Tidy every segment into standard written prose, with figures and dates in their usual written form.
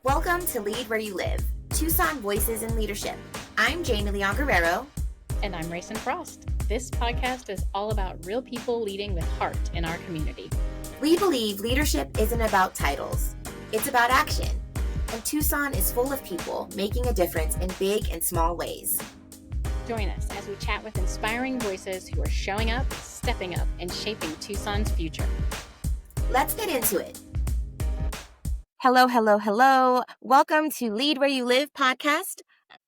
Welcome to Lead Where You Live, Tucson Voices in Leadership. I'm Jamie Leon-Guerrero. And I'm Raysun Frost. This podcast is all about real people leading with heart in our community. We believe leadership isn't about titles, it's about action. And Tucson is full of people making a difference in big and small ways. Join us as we chat with inspiring voices who are showing up, stepping up, and shaping Tucson's future. Let's get into it. Hello. Welcome to Lead Where You Live podcast.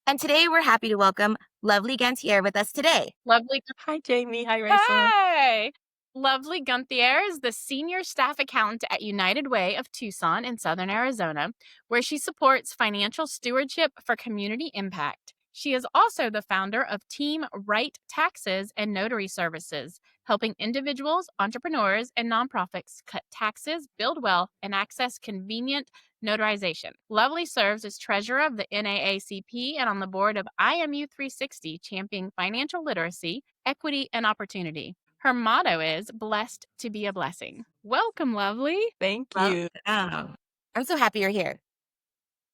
And today we're happy to welcome Lovely Ganthier with us today. Lovely. Hi, Jamie. Hi, Raysun. Hi. Lovely Ganthier is the senior staff accountant at United Way of Tucson in Southern Arizona, where she supports financial stewardship for community impact. She is also the founder of Team Right Taxes and Notary Services, helping individuals, entrepreneurs, and nonprofits cut taxes, build wealth, and access convenient notarization. Lovely serves as treasurer of the NAACP and on the board of IMU 360, championing financial literacy, equity, and opportunity. Her motto is blessed to be a blessing. Welcome, Lovely. Thank you. I'm so happy you're here.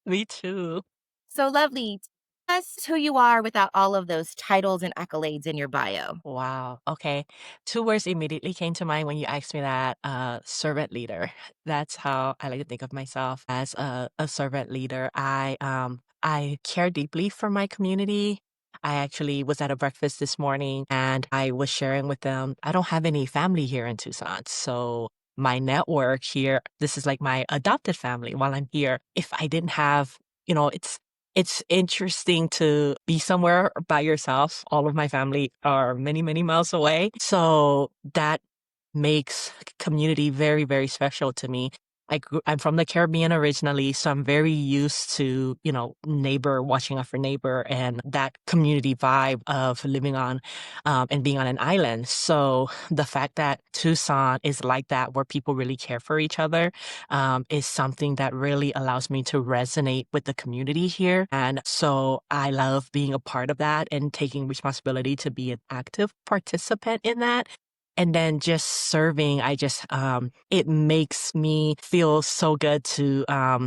Me too. So Lovely, tell us who you are without all of those titles and accolades in your bio. Wow. Okay. Two words immediately came to mind when you asked me that. Servant leader. That's how I like to think of myself, as a servant leader. I care deeply for my community. I actually was at a breakfast this morning and I was sharing with them, I don't have any family here in Tucson. So my network here, this is like my adopted family while I'm here. If I didn't have, it's interesting to be somewhere by yourself. All of my family are many, many miles away. So that makes community very, very special to me. I'm from the Caribbean originally, so I'm very used to, neighbor, watching out for neighbor and that community vibe of living on and being on an island. So the fact that Tucson is like that, where people really care for each other, is something that really allows me to resonate with the community here. And so I love being a part of that and taking responsibility to be an active participant in that. And then just serving, it makes me feel so good to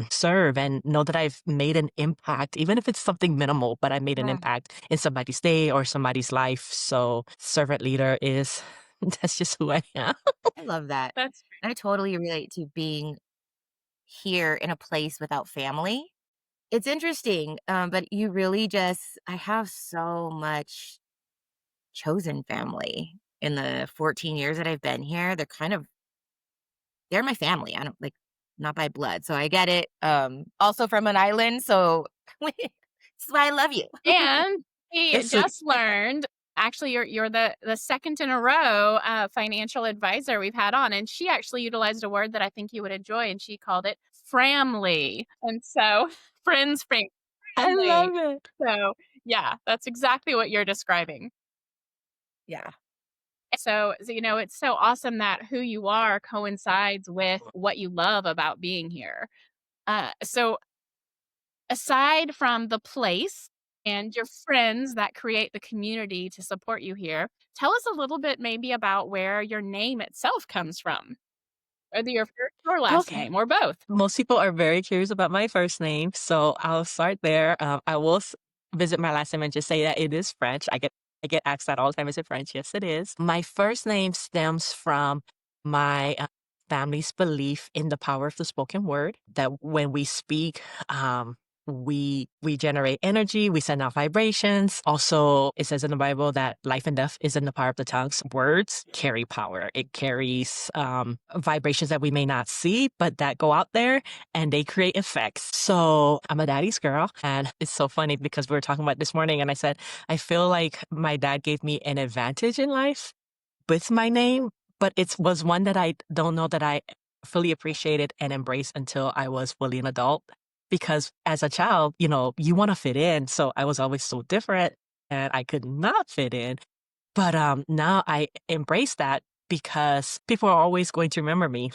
serve and know that I've made an impact, even if it's something minimal, but I made an impact in somebody's day or somebody's life. So servant leader that's just who I am. I love that. That's I totally relate to being here in a place without family. It's interesting, but you really I have so much chosen family. In the 14 years that I've been here, they're my family. I don't not by blood. So I get it. Also from an island. So that's why I love you. And we just learned, actually, you're the second in a row financial advisor we've had on. And she actually utilized a word that I think you would enjoy. And she called it framly. And so friends, family. I love it. So yeah, that's exactly what you're describing. Yeah. So, it's so awesome that who you are coincides with what you love about being here. So aside from the place and your friends that create the community to support you here, tell us a little bit maybe about where your name itself comes from. Whether your first or last name or both. Most people are very curious about my first name, so I'll start there. I will visit my last name and just say that it is French. I get asked that all the time. Is it French? Yes, it is. My first name stems from my family's belief in the power of the spoken word, that when we speak, we generate energy, we send out vibrations. Also, it says in the Bible that life and death is in the power of the tongues. Words carry power. It carries vibrations that we may not see, but that go out there and they create effects. So I'm a daddy's girl. And it's so funny because we were talking about this morning and I said, I feel like my dad gave me an advantage in life with my name, but it was one that I don't know that I fully appreciated and embraced until I was fully an adult. Because as a child, you want to fit in. So I was always so different and I could not fit in. But now I embrace that because people are always going to remember me,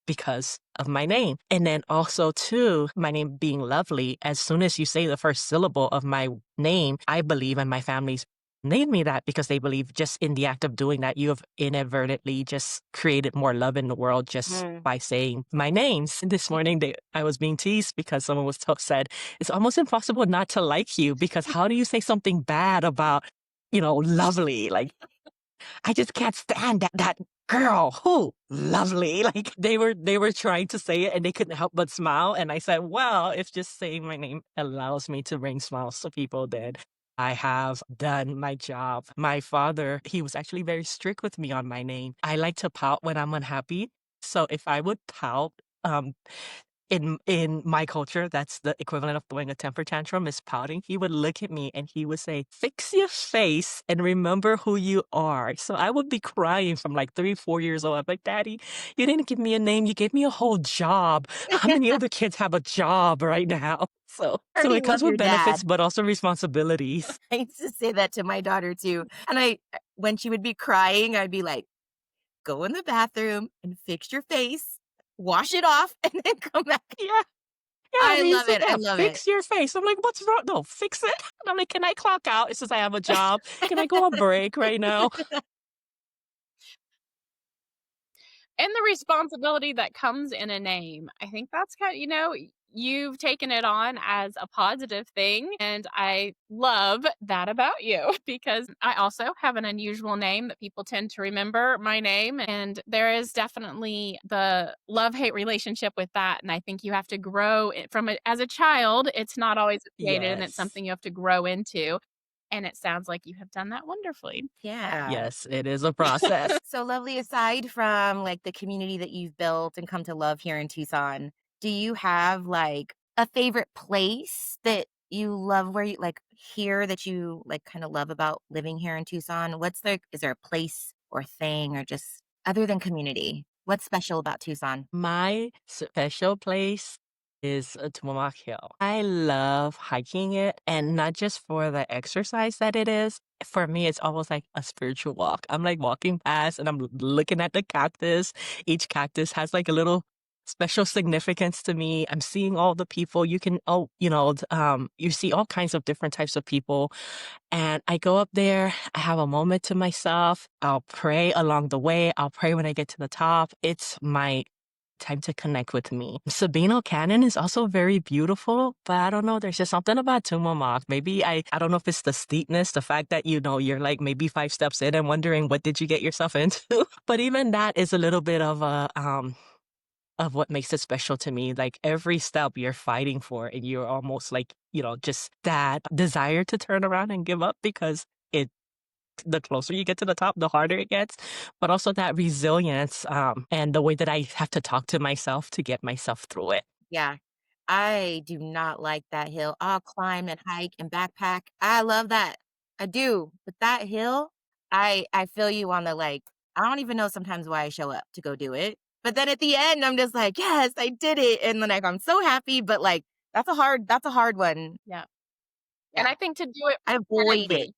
because of my name. And then also, too, my name being Lovely, as soon as you say the first syllable of my name, I believe, and my family's named me that because they believe just in the act of doing that, you have inadvertently just created more love in the world just Mm. by saying my names. This morning, I was being teased because someone said, it's almost impossible not to like you because how do you say something bad about, lovely? Like, I just can't stand that girl. Who? Lovely. Like they were trying to say it and they couldn't help but smile. And I said, well, if just saying my name allows me to bring smiles to people, then I have done my job. My father, he was actually very strict with me on my name. I like to pout when I'm unhappy. So if I would pout, um, in my culture, that's the equivalent of throwing a temper tantrum is pouting. He would look at me and he would say, "Fix your face and remember who you are." So I would be crying from like 3, 4 years old. I'm like, "Daddy, you didn't give me a name. You gave me a whole job. How many other kids have a job right now?" I So already it love comes your with dad. benefits, but also responsibilities. I used to say that to my daughter too. And when she would be crying, I'd be like, go in the bathroom and fix your face, wash it off, and then come back. Yeah. Yeah, I he love said, it. I "Yeah, love it. fix your face." I'm like, "What's wrong? No, fix it." I'm like, "Can I clock out? It says I have a job. Can I go on break right now?" And the responsibility that comes in a name. I think that's you've taken it on as a positive thing. And I love that about you because I also have an unusual name that people tend to remember my name. And there is definitely the love hate relationship with that. And I think you have to grow it from it as a child. It's not always appreciated and it's Yes. something you have to grow into. And it sounds like you have done that wonderfully. Yeah. Yes, it is a process. So lovely. Aside from like the community that you've built and come to love here in Tucson, do you have like a favorite place that you love where you like here that you like kind of love about living here in Tucson? Is there a place or thing or just other than community? What's special about Tucson? My special place is Tumamoc Hill. I love hiking it, and not just for the exercise that it is. For me, it's almost like a spiritual walk. I'm like walking past and I'm looking at the cactus. Each cactus has like a little special significance to me. I'm seeing all the people. You see all kinds of different types of people. And I go up there, I have a moment to myself. I'll pray along the way. I'll pray when I get to the top. It's my time to connect with me. Sabino Canyon is also very beautiful, but I don't know. There's just something about Tumamoc. Maybe I don't know if it's the steepness, the fact that, you're like maybe 5 steps in and wondering what did you get yourself into? But even that is a little bit of what makes it special to me. Like every step you're fighting for and you're almost like, just that desire to turn around and give up because the closer you get to the top, the harder it gets, but also that resilience, and the way that I have to talk to myself to get myself through it. Yeah. I do not like that hill. I'll climb and hike and backpack. I love that. I do. But that hill, I feel you on the like, I don't even know sometimes why I show up to go do it. But then at the end, I'm just like, yes, I did it. And then like I'm so happy, but like that's a hard one. Yeah. And Yeah. I think to do it I avoid it. repeatedly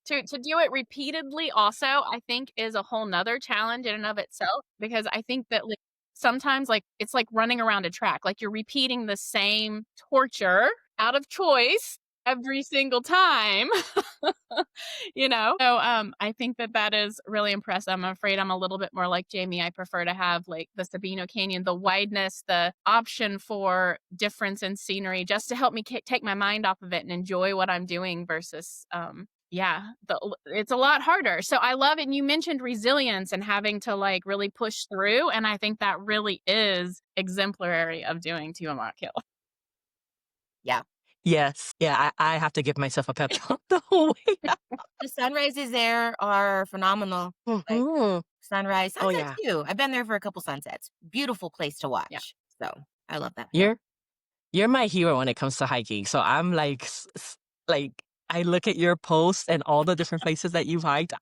to do it repeatedly also, I think is a whole 'nother challenge in and of itself because I think that, like, sometimes, like, it's like running around a track, like, you're repeating the same torture out of choice every single time. I think that that is really impressive. I'm afraid I'm a little bit more like Jamie. I prefer to have, like, the Sabino Canyon, the wideness, the option for difference in scenery just to help me take my mind off of it and enjoy what I'm doing versus, yeah, it's a lot harder. So I love it. And you mentioned resilience and having to like really push through. And I think that really is exemplary of doing Tumamoc Hill. Yeah. Yes. Yeah, I have to give myself a pep talk the whole way. The sunrises there are phenomenal. Like Mhm. sunrise, Oh, sunset yeah. too. I've been there for a couple sunsets. Beautiful place to Yeah. watch. So I love that hill. You're you're my hero when it comes to hiking. So I'm like like I look at your posts and all the different places that you've hiked.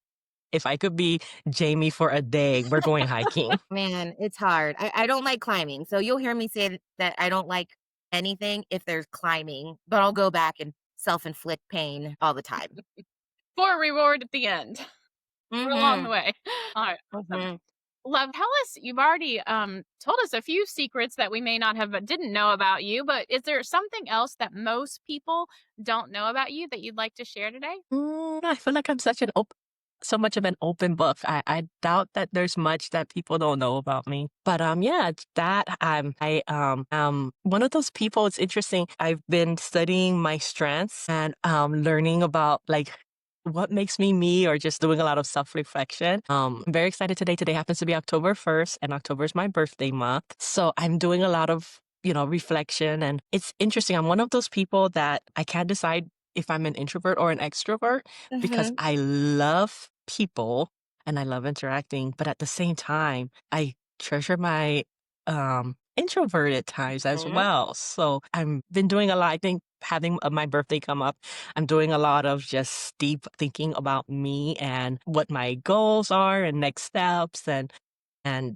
If I could be Jamie for a day, we're going hiking. Man, it's hard. I don't like climbing. So you'll hear me say that I don't like anything if there's climbing, but I'll go back and self-inflict pain all the time. For a reward at the end or along the Mhm. way. All right. Awesome. Mhm. Love, tell us, you've already told us a few secrets that we may not have didn't know about you, but is there something else that most people don't know about you that you'd like to share today? I feel like I'm such an so much of an open book. I doubt that there's much that people don't know about me. But yeah, it's that I one of those people. It's interesting. I've been studying my strengths and learning about like what makes me me or just doing a lot of self-reflection. I'm very excited today. Today happens to be October 1st and October is my birthday month. So I'm doing a lot of, reflection, and it's interesting. I'm one of those people that I can't decide if I'm an introvert or an extrovert because Mhm. I love people and I love interacting, but at the same time, I treasure my introverted times as Mhm. well. So I've been doing a lot. I think having my birthday come up, I'm doing a lot of just deep thinking about me and what my goals are and next steps and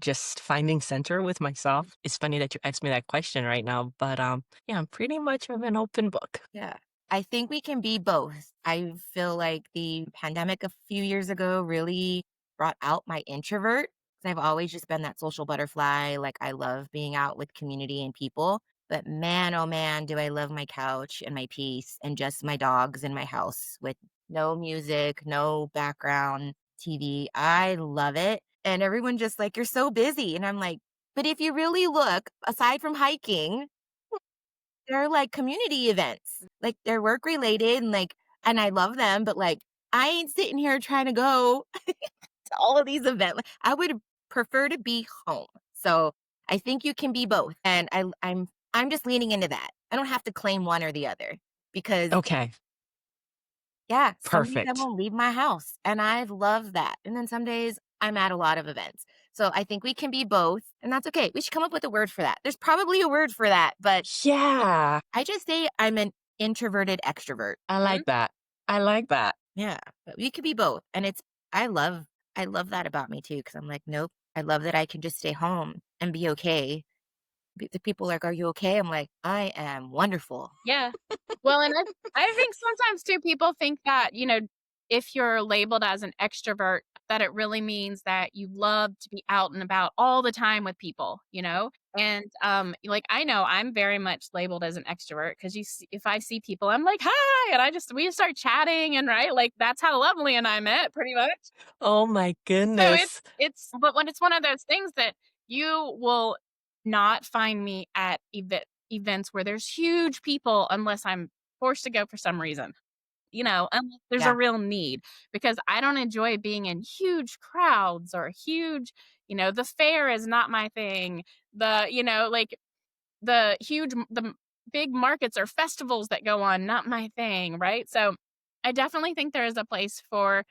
just finding center with myself. It's funny that you asked me that question right now, but yeah, I'm pretty much of an open book. Yeah. I think we can be both. I feel like the pandemic a few years ago really brought out my introvert. 'Cause I've always just been that social butterfly. Like, I love being out with community and people. But man, oh man, do I love my couch and my peace and just my dogs in my house with no music, no background TV. I love it. And everyone just like, you're so busy. And I'm like, but if you really look, aside from hiking, they're like community events. Like, they're work related and, like, and I love them, but, like, I ain't sitting here trying to go to all of these events. Like, I would prefer to be home. So, I think you can be both, and I'm just leaning into that. I don't have to claim one or the other because, Okay, yeah, some days I perfect. won't leave my house, and I love that, and then some days I'm at a lot of events. So, I think we can be both, and that's okay. We should come up with a word for that. There's probably a word for that, but Yeah, I just say I'm an introverted extrovert. I Mhm. like that. I like that. Yeah, but we could be both, and I love I love that about me too. Because 'cause I'm like, "Nope, I love that I can just stay home and be okay." The people are like, "Are you okay?" I'm like, "I am wonderful." Yeah. Well, and I think sometimes too people think that, if you're labeled as an extrovert, that it really means that you love to be out and about all the time with people, you know? And like I know I'm very much labeled as an extrovert because if I see people, I'm like, hi, and we start chatting and right, like that's how Lovely and I met pretty much. Oh my So goodness. it's but when it's one of those things that you will not find me at events where there's huge people unless I'm forced to go for some reason, unless there's a Yeah. real need, because I don't enjoy being in huge crowds or huge, the fair is not my thing. Like the big markets or festivals that go on, not my thing, right? So, I definitely think there is a place for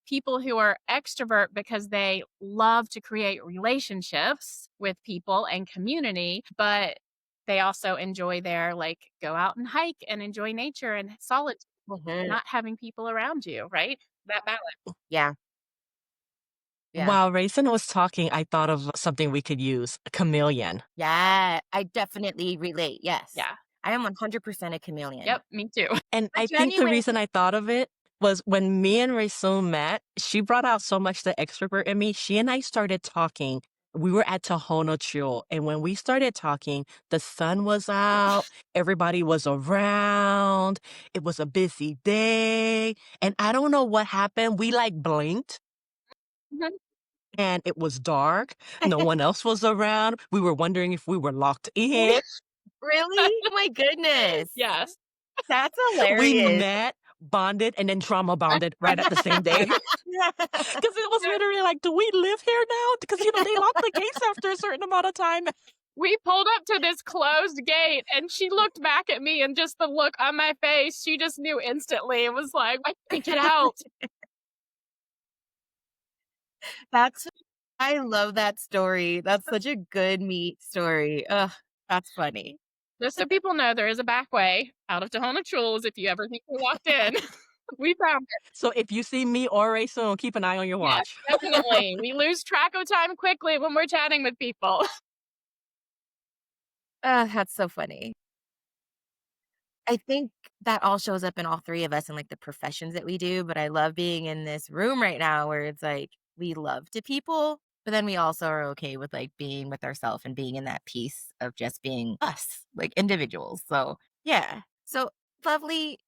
people who are extrovert because they love to create relationships with people and community, but they also enjoy their, like, go out and hike and enjoy nature and solitude, Mhm. not having people around you, right? That balance. Yeah, yeah, While Rayson was talking, I thought of something we could use, a chameleon. yeah, I definitely relate, yes. Yeah. I am 100% a chameleon. Yep, me too. And I I think the genuinely reason I thought of it was when me and Rayson met, she brought out so much the extrovert in me. She and I started talking. We were at Tohono Chill, and when we started talking, the sun was out, everybody was around, it was a busy day, and I don't know what happened. We like blinked Mhm. and it was dark. No one else was around. We were wondering if we were locked in. Really? Oh my goodness. Yes. That's We hilarious. met, bonded, and then trauma bonded right at the same day. Because it was literally like, do we live here now? Because, they lock the gates after a certain amount of time. We pulled up to this closed gate and she looked back at me and just the look on my face, she just knew instantly. It was like, I can't get out. That's I love that story. That's such a good meat story. Ugh, that's funny. Just so people know, there is a back way out of Tohono Chul's if you ever think we're locked in. We found it. So if you see me or Ray soon, keep an eye on your Yes, watch. definitely. We lose track of time quickly when we're chatting with people. That's so funny. I think that all shows up in all 3 of us in, like, the professions that we do, but I love being in this room right now where it's like, we love to people, but then we also are okay with, like, being with ourselves and being in that peace of just being us, like, individuals, so, yeah. So, Lovely,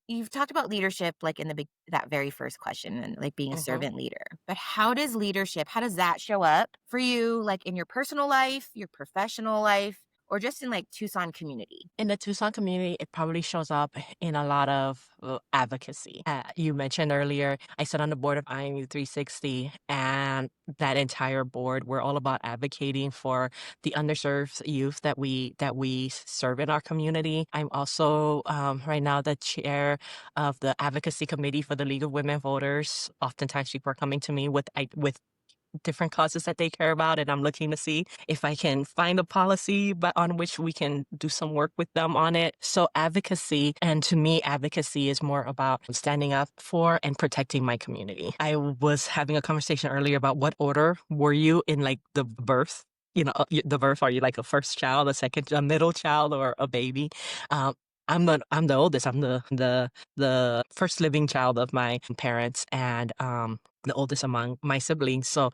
you've talked about leadership like in that very first question and like being a Mhm. servant leader, but how does that show up for you like in your personal life, your professional life, or just in like Tucson community? In the Tucson community, it probably shows up in a lot of advocacy. You mentioned earlier, I sit on the board of IMU 360, and that entire board, we're all about advocating for the underserved youth that we serve in our community. I'm also right now the chair of the advocacy committee for the League of Women Voters. Oftentimes, people are coming to me with different causes that they care about, and I'm looking to see if I can find a policy but on which we can do some work with them on it. So advocacy, and to me, advocacy is more about standing up for and protecting my community. I was having a conversation earlier about what order were you in, like the birth. The birth. Are you like a first child, a middle child, or a baby? Um, I'm the oldest. I'm the first living child of my parents, and the oldest among my siblings. So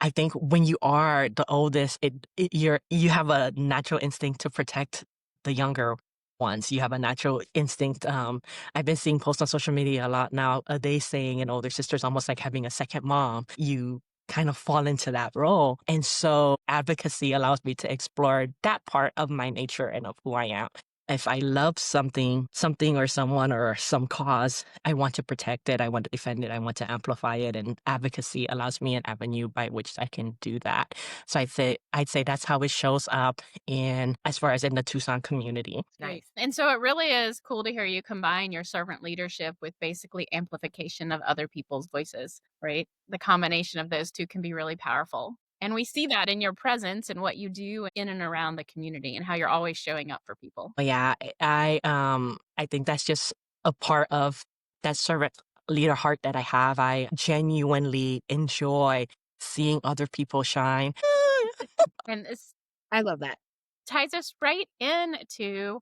I think when you are the oldest, you have a natural instinct to protect the younger ones. You have a natural instinct. I've been seeing posts on social media a lot now. They saying an older sister is almost like having a second mom. You kind of fall into that role, and so advocacy allows me to explore that part of my nature and of who I am. If I love something or someone or some cause, I want to protect it. I want to defend it. I want to amplify it. And advocacy allows me an avenue by which I can do that. So I'd say that's how it shows up in as far as in the Tucson community. Nice. And so it really is cool to hear you combine your servant leadership with basically amplification of other people's voices, right? The combination of those two can be really powerful. And we see that in your presence and what you do in and around the community and how you're always showing up for people. But yeah, I think that's just a part of that servant leader heart that I have. I genuinely enjoy seeing other people shine. And this I love that. ties us right into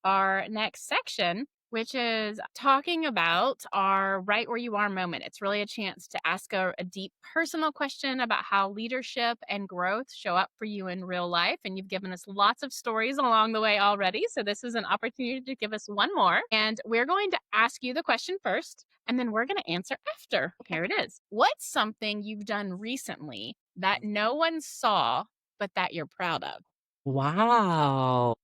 our next section, which is talking about our right where you are moment. It's really a chance to ask a deep personal question about how leadership and growth show up for you in real life. And you've given us lots of stories along the way already. So this is an opportunity to give us one more. And we're going to ask you the question first, and then we're going to answer after. Here it is. What's something you've done recently that no one saw, but that you're proud of? Wow.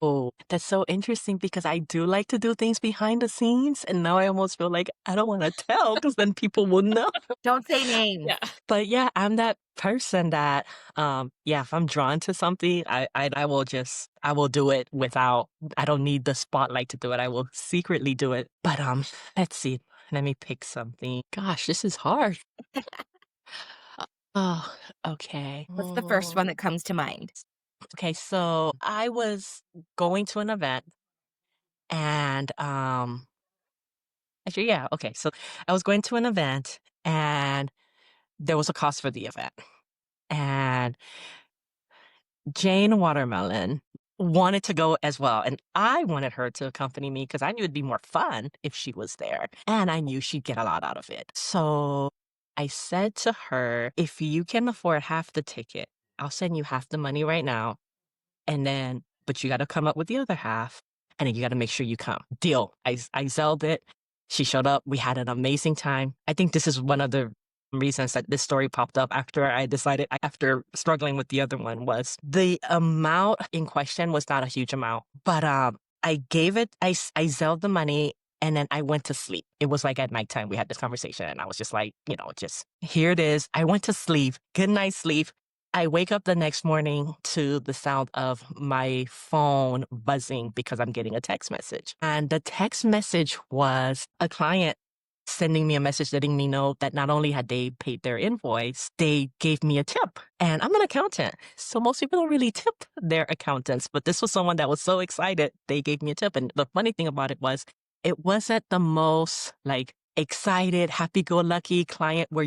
Oh, that's so interesting because I do like to do things behind the scenes, and now I almost feel like I don't want to tell because then people will know. Don't say names. Yeah. But yeah, I'm that person that, yeah, if I'm drawn to something, I will do it without. I don't need the spotlight to do it. I will secretly do it. But let's see. Let me pick something. Gosh, this is hard. Oh, okay. What's the first one that comes to mind? Okay, so I was going to an event, and actually, yeah, okay. So I was going to an event, and there was a cost for the event. And Jane Watermelon wanted to go as well. And I wanted her to accompany me because I knew it'd be more fun if she was there. And I knew she'd get a lot out of it. So I said to her, if you can afford half the ticket, I'll send you half the money right now. But you got to come up with the other half. And then you got to make sure you come. Deal. I Zelled it. She showed up. We had an amazing time. I think this is one of the reasons that this story popped up after struggling with the other one, was the amount in question was not a huge amount, but I gave it, I Zelled the money, and then I went to sleep. It was like at nighttime we had this conversation, and I was just like, just here it is. I went to sleep. Good night sleep. I wake up the next morning to the sound of my phone buzzing because I'm getting a text message. And the text message was a client sending me a message letting me know that not only had they paid their invoice, they gave me a tip. And I'm an accountant, so most people don't really tip their accountants, but this was someone that was so excited they gave me a tip. And the funny thing about it wasn't the most like excited, happy-go-lucky client where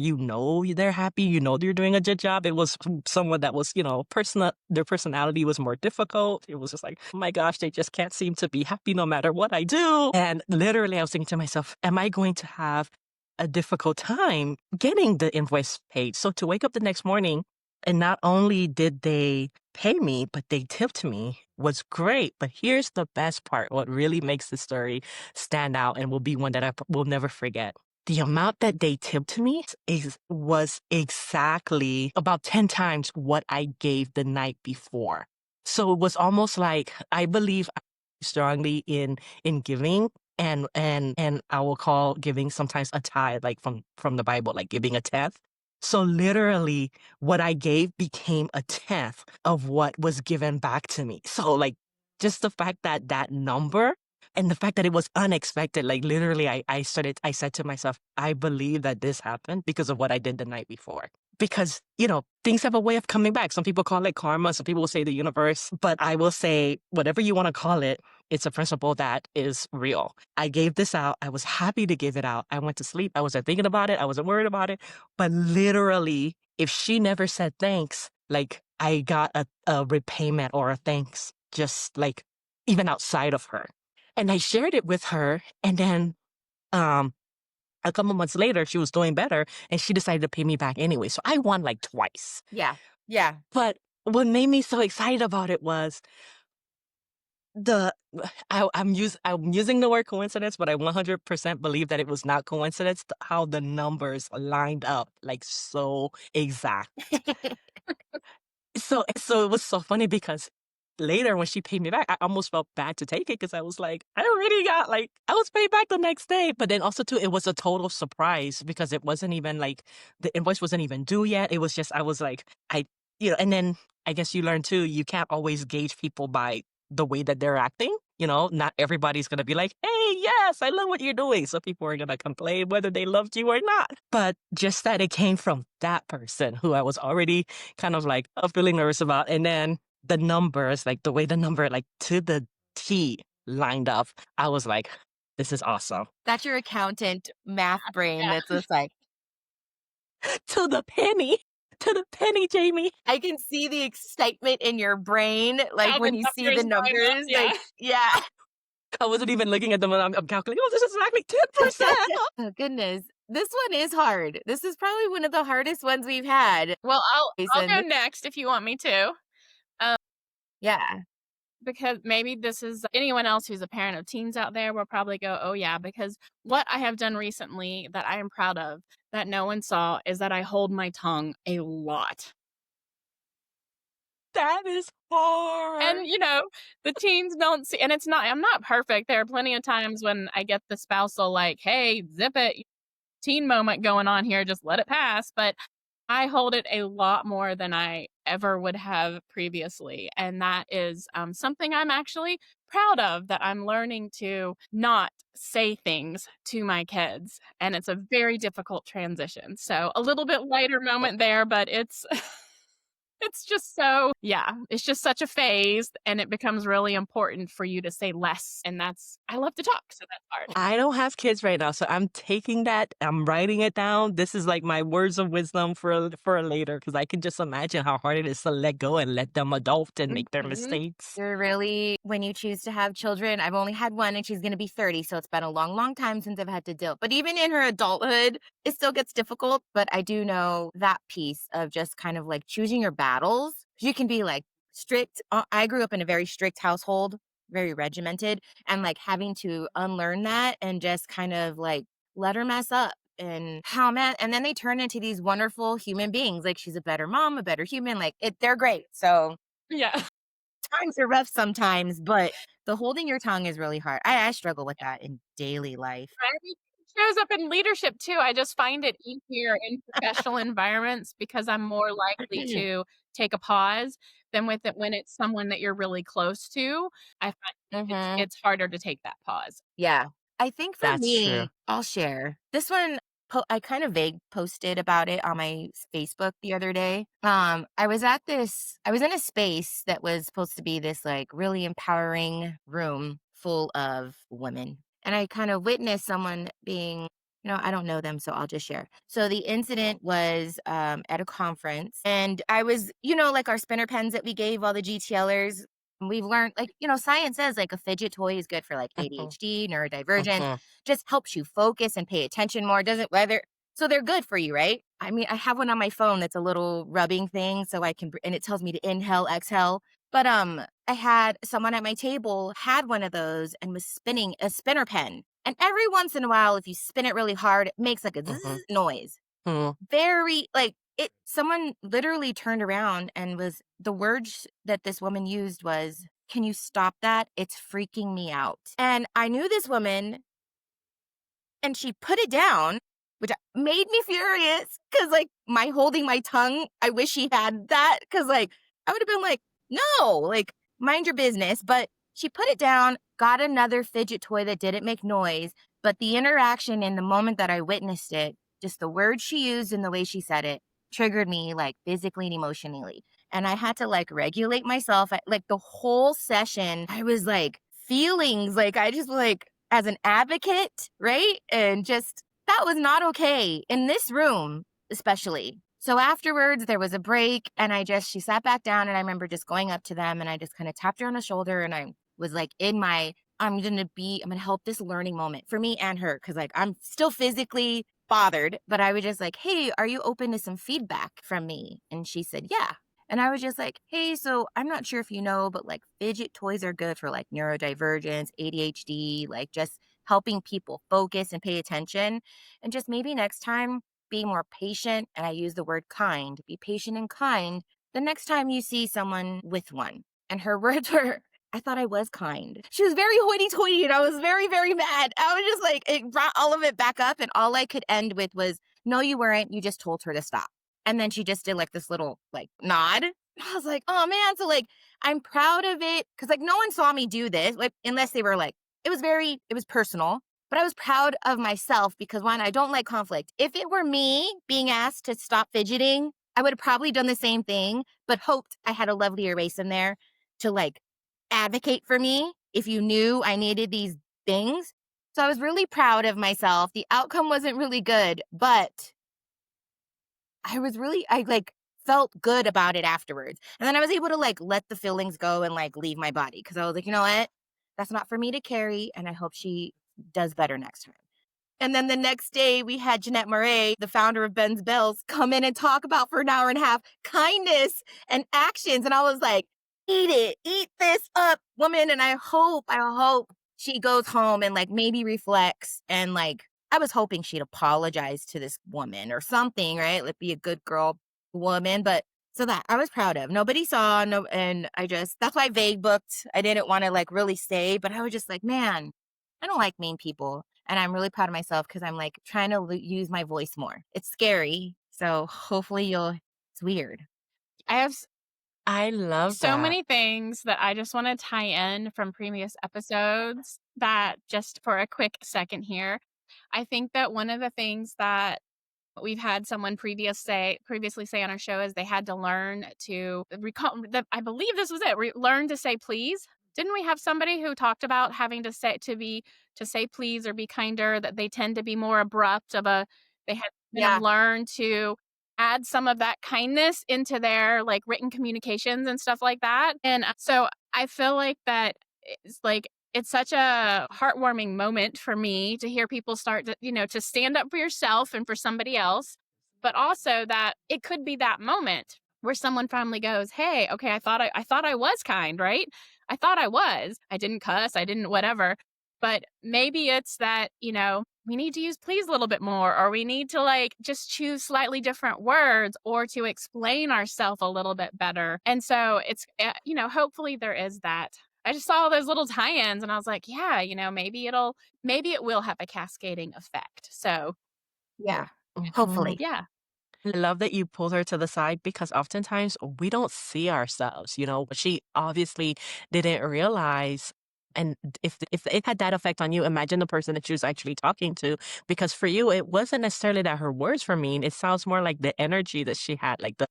they're happy, they're doing a good job. It was someone that was, their personality was more difficult. It was just like, oh my gosh, they just can't seem to be happy no matter what I do. And literally I was thinking to myself, am I going to have a difficult time getting the invoice paid? So to wake up the next morning, and not only did they pay me, but they tipped me was great. But here's the best part, what really makes the story stand out and will be one that will never forget. The amount that they tipped me was exactly about 10 times what I gave the night before. So it was almost like I believe strongly in giving, and I will call giving sometimes a tithe, like from the Bible, like giving a tenth. So literally what I gave became a tenth of what was given back to me. So like just the fact that that number and the fact that it was unexpected, like literally I said to myself, I believe that this happened because of what I did the night before. Because, things have a way of coming back. Some people call it karma. Some people will say the universe, but I will say whatever you want to call it, it's a principle that is real. I gave this out. I was happy to give it out. I went to sleep. I wasn't thinking about it. I wasn't worried about it. But literally, if she never said thanks, like I got a repayment or a thanks, just like even outside of her. And I shared it with her. And then a couple months later, she was doing better and she decided to pay me back anyway. So I won like twice. Yeah. Yeah. But what made me so excited about it was the I'm using the word coincidence, but I 100% believe that it was not coincidence how the numbers lined up like so exact. So it was so funny because later when she paid me back, I almost felt bad to take it because I was like, I already got like I was paid back the next day. But then also too, it was a total surprise because it wasn't even like the invoice wasn't even due yet. It was just I was like, and then I guess you learn too, you can't always gauge people by the way that they're acting. Not everybody's gonna be like, hey, yes, I love what you're doing. So people are gonna complain whether they loved you or not. But just that it came from that person who I was already kind of like feeling nervous about. And then the numbers, like the way the number, like to the T lined up, I was like, this is awesome. That's your accountant math brain Yeah. that's just like, To the penny, to the penny, Jamie. I can see the excitement in your brain, like How the when you see the numbers line up, numbers, yeah. like, yeah. I wasn't even looking at them and I'm calculating, oh, this is exactly 10%. Oh, goodness. This one is hard. This is probably one of the hardest ones we've had, Well, I'll Jason. go next if you want me to. Um, Yeah. because maybe this is anyone else who's a parent of teens out there will probably go, oh, yeah, because what I have done recently that I am proud of that no one saw is that I hold my tongue a lot. That is hard. And, the teens don't see, and I'm not perfect. There are plenty of times when I get the spousal, like, hey, zip it, teen moment going on here, just let it pass. But I hold it a lot more than I ever would have previously. And that is something I'm actually proud of that I'm learning to not say things to my kids. And it's a very difficult transition. So a little bit lighter moment there, but it's. It's just it's just such a phase and it becomes really important for you to say less. And I love to talk. So that's hard. I don't have kids right now, so I'm taking that, I'm writing it down. This is like my words of wisdom for later, because I can just imagine how hard it is to let go and let them adult and make their Mhm. mistakes. You're really, when you choose to have children, I've only had one and she's going to be 30. So it's been a long, long time since I've had to deal. But even in her adulthood, it still gets difficult. But I do know that piece of just kind of like choosing your battles. You can be like strict. I grew up in a very strict household, very regimented, and like having to unlearn that and just kind of like let her mess up. And how man, and then they turn into these wonderful human beings. Like she's a better mom, a better human. Like they're great. So Yeah. times are rough sometimes, but the holding your tongue is really hard. I struggle with that in daily life. Right? It shows up in leadership too. I just find it easier in professional environments because I'm more likely to take a pause than with it when it's someone that you're really close to. I find Mhm. it's harder to take that pause. Yeah. I think for That's true. me, I'll share. This one, I kind of vague posted about it on my Facebook the other day. I was in a space that was supposed to be this like really empowering room full of women. And I kind of witnessed someone being, I don't know them, so I'll just share. So the incident was at a conference, and I was, like our spinner pens that we gave all the GTLers. We've learned, like, science says like a fidget toy is good for like Mhm, ADHD, neurodivergent, mhm. just helps you focus and pay attention more. Doesn't whether So they're good for you, right? I mean, I have one on my phone that's a little rubbing thing so I can and it tells me to inhale, exhale. But I had someone at my table had one of those and was spinning a spinner pen. And every once in a while if you spin it really hard, it makes like a zzz Mhm. noise. Mm. Very like it someone literally turned around and was the words that this woman used was, "Can you stop that? It's freaking me out." And I knew this woman and she put it down, which made me furious because, like, my holding my tongue, I wish she had that because, like, I would have been like, no, like, mind your business. But she put it down, got another fidget toy that didn't make noise. But the interaction in the moment that I witnessed it, just the words she used and the way she said it, triggered me like physically and emotionally. And I had to like regulate myself. Like the whole session, I was like feelings, like I just like as an advocate, right? And just that was not okay in this room, especially. So afterwards, there was a break, and she sat back down, and I remember just going up to them, and I just kind of tapped her on the shoulder, and I was like, I'm gonna help this learning moment for me and her, because like I'm still physically bothered, but I was just like, hey, are you open to some feedback from me? And she said, yeah. And I was just like, hey, so I'm not sure if you know, but like fidget toys are good for like neurodivergence, ADHD, like just helping people focus and pay attention. And just maybe next time, be more patient. And I use the word kind, be patient and kind the next time you see someone with one. And her words were, I thought I was kind. She was very hoity toity and I was very, very mad. I was just like, it brought all of it back up. And all I could end with was, no, you weren't. You just told her to stop. And then she just did like this little like nod. I was like, oh man. So like, I'm proud of it. Cause like no one saw me do this, like, unless they were like, it was personal, but I was proud of myself because one, I don't like conflict. If it were me being asked to stop fidgeting, I would have probably done the same thing, but hoped I had a lovelier race in there to like advocate for me if you knew I needed these things. So I was really proud of myself. The outcome wasn't really good, but I like felt good about it afterwards. And then I was able to like let the feelings go and like leave my body because I was like, you know what? That's not for me to carry. And I hope she does better next time. And then the next day, we had Jeanette Murray, the founder of Ben's Bells, come in and talk about for an hour and a half kindness and actions. And I was like, eat it, eat this up, woman. And I hope she goes home and like maybe reflects and like, I was hoping she'd apologize to this woman or something, right? Like be a good girl woman. But so that I was proud of. Nobody saw, no, and that's why I vague booked. I didn't want to like really say, but I was just like, man, I don't like mean people. And I'm really proud of myself because I'm like trying to use my voice more. It's scary. So hopefully it's weird. I have I love so that. many things that I just want to tie in from previous episodes that just for a quick second here. I think that one of the things that we've had someone previously say on our show is they had to learn to recall that I believe this was it, learn to say please. Didn't we have somebody who talked about having to say please or be kinder, that they tend to be more abrupt of a they had to kind of Yeah. learn to add some of that kindness into their like written communications and stuff like that. And so I feel like that it's such a heartwarming moment for me to hear people start to, to stand up for yourself and for somebody else, but also that it could be that moment where someone finally goes, "Hey, okay, I thought I was kind, right? I thought I was. I didn't cuss, I didn't whatever." But maybe it's that, we need to use please a little bit more, or we need to like just choose slightly different words or to explain ourselves a little bit better. And so it's, hopefully there is that. I just saw all those little tie-ins and I was like, yeah, maybe it will have a cascading effect. So, Yeah. Mhm. Hopefully. yeah. I love that you pulled her to the side because oftentimes we don't see ourselves, what she obviously didn't realize. And if it had that effect on you, imagine the person that she was actually talking to. Because for you, it wasn't necessarily that her words were mean. It sounds more like the energy that she had, like the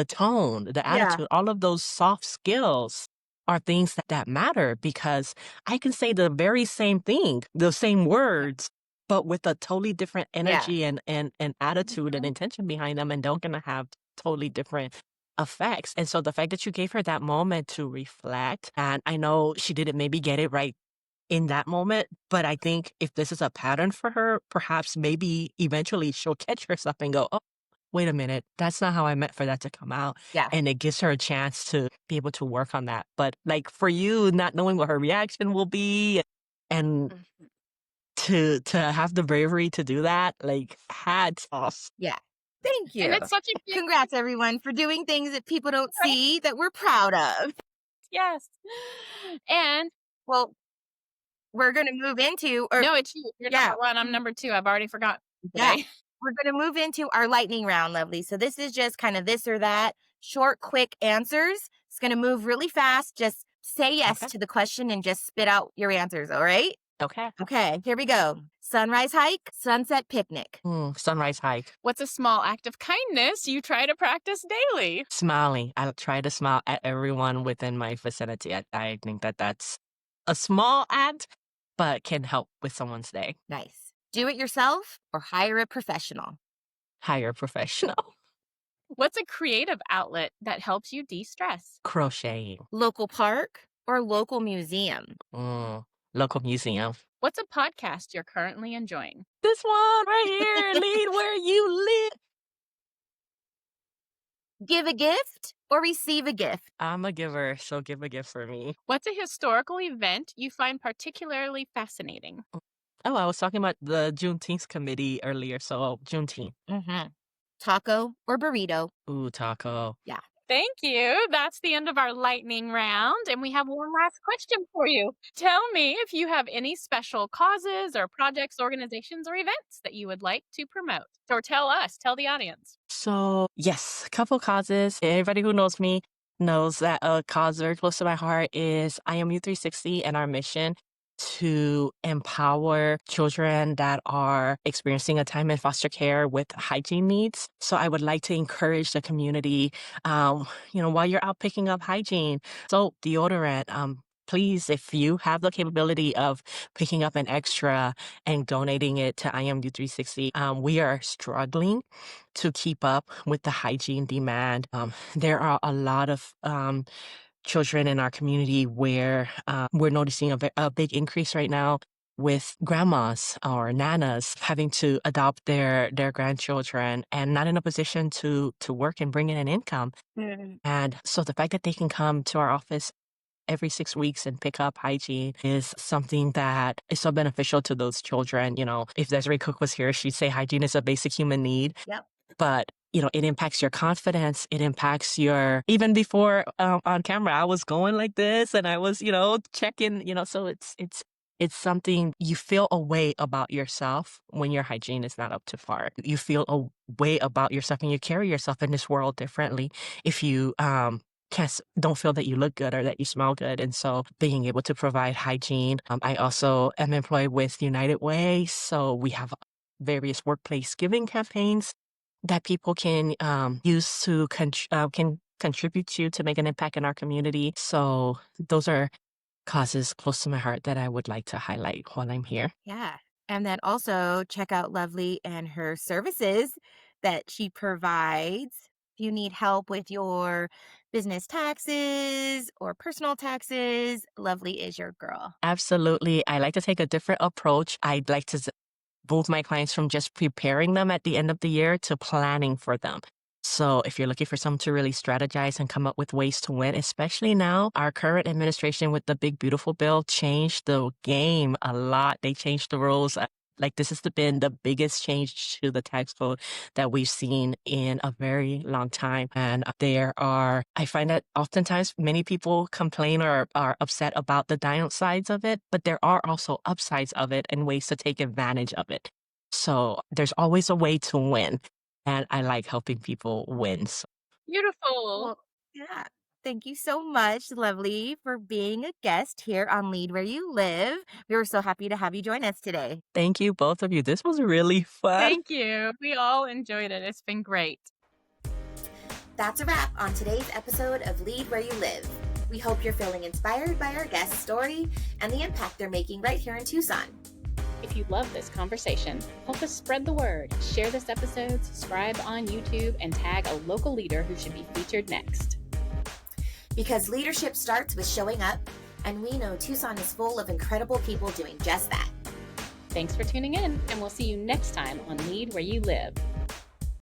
tone, the Yeah. attitude, all of those soft skills are things that matter because I can say the very same thing, the same Yeah. words, but with a totally different Yeah. energy and attitude and Mhm. intention behind them and don't gonna have totally different effects. And so the fact that you gave her that moment to reflect, and I know she didn't maybe get it right in that moment. But I think if this is a pattern for her, perhaps maybe eventually she'll catch herself and go, oh, wait a minute, that's not how I meant for that to come out. Yeah. And it gives her a chance to be able to work on that. But like for you, not knowing what her reaction will be and Mhm. to have the bravery to do that, like hats off. Yeah. Thank And you. it's such a big Congrats, everyone, for doing things that people don't right. see that we're proud of. Yes. And Well, we're going to move into, or no, it's you. You're yeah, number one. I'm number two. I've already forgotten yeah, today. we're going to move into our lightning round, Lovely. So this is just kind of this or that, short, quick answers. It's going to move really fast. Just say yes Okay. to the question and just spit out your answers. All right. Okay. Okay, here we go. Sunrise hike, sunset picnic. Sunrise hike. What's a small act of kindness you try to practice daily? Smiling. I try to smile at everyone within my vicinity. I think that that's a small act, but can help with someone's day. Nice. Do it yourself or hire a professional. Hire a professional. What's a creative outlet that helps you de-stress? Crocheting. Local park or local museum. Local museum. What's a podcast you're currently enjoying? This one right here, lead where you live. Give a gift or receive a gift. I'm a giver, so give a gift for me. What's a historical event you find particularly fascinating? Oh, I was talking about the Juneteenth committee earlier, so Juneteenth. Mm-hmm. Taco or burrito. Ooh, taco. Yeah. Thank you. That's the end of our lightning round. And we have one last question for you. Tell me if you have any special causes or projects, organizations, or events that you would like to promote. Or tell us, tell the audience. So, yes, a couple causes. Everybody who knows me knows that a cause very close to my heart is IMU 360 and our mission to empower children that are experiencing a time in foster care with hygiene needs. So I would like to encourage the community, while you're out picking up hygiene, soap, deodorant, please, if you have the capability of picking up an extra and donating it to IMU 360, we are struggling to keep up with the hygiene demand. There are a lot of children in our community where we're noticing a big increase right now with grandmas or nanas having to adopt their grandchildren and not in a position to work and bring in an income. And so the fact that they can come to our office every 6 weeks and pick up hygiene is something that is so beneficial to those children. If Desiree Cook was here, she'd say hygiene is a basic human need. Yep. But it impacts your confidence. It impacts even before on camera, I was going like this and I was, checking, so it's something you feel a way about yourself when your hygiene is not up to par. You feel a way about yourself and you carry yourself in this world differently if you, don't feel that you look good or that you smell good. And so being able to provide hygiene. I also am employed with United Way. So we have various workplace giving campaigns that people can use to can contribute to make an impact in our community. So those are causes close to my heart that I would like to highlight while I'm here. Yeah. And then also check out Lovely and her services that she provides. If you need help with your business taxes or personal taxes, Lovely is your girl. Absolutely. I like to take a different approach. I'd like to move my clients from just preparing them at the end of the year to planning for them. So if you're looking for someone to really strategize and come up with ways to win, especially now, our current administration with the Big Beautiful Bill changed the game a lot. They changed the rules. Like this has been the biggest change to the tax code that we've seen in a very long time. And I find that oftentimes many people complain or are upset about the downsides of it, but there are also upsides of it and ways to take advantage of it. So there's always a way to win. And I like helping people win. So. Beautiful. Well, yeah. Thank you so much, Lovely, for being a guest here on Lead Where You Live. We were so happy to have you join us today. Thank you, both of you. This was really fun. Thank you. We all enjoyed it. It's been great. That's a wrap on today's episode of Lead Where You Live. We hope you're feeling inspired by our guest's story and the impact they're making right here in Tucson. If you love this conversation, help us spread the word. Share this episode, subscribe on YouTube, and tag a local leader who should be featured next. Because leadership starts with showing up, And we know Tucson is full of incredible people doing just that. Thanks for tuning in, and we'll see you next time on Lead Where You Live.